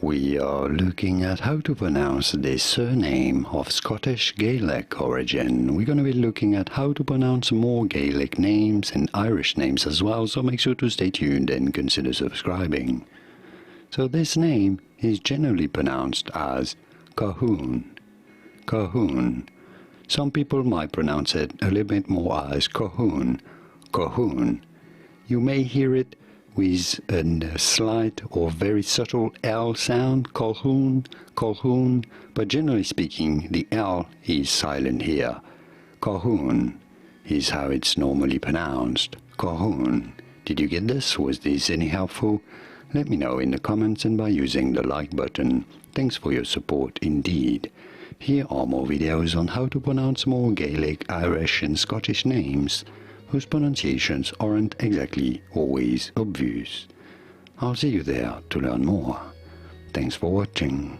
we are looking at how to pronounce this surname of Scottish Gaelic origin. We're going to be looking at how to pronounce more Gaelic names and Irish names as well, so make sure to stay tuned and consider subscribing. So this name is generally pronounced as Colquhoun. Colquhoun. Some people might pronounce it a little bit more as Colquhoun. Colquhoun. You may hear it with a slight or very subtle L sound, Colquhoun, Colquhoun, but generally speaking, the L is silent here. Colquhoun is how it's normally pronounced. Colquhoun. Did you get this? Was this any helpful? Let me know in the comments and by using the like button. Thanks for your support indeed. Here are more videos on how to pronounce more Gaelic, Irish and Scottish names whose pronunciations aren't exactly always obvious. I'll see you there to learn more. Thanks for watching.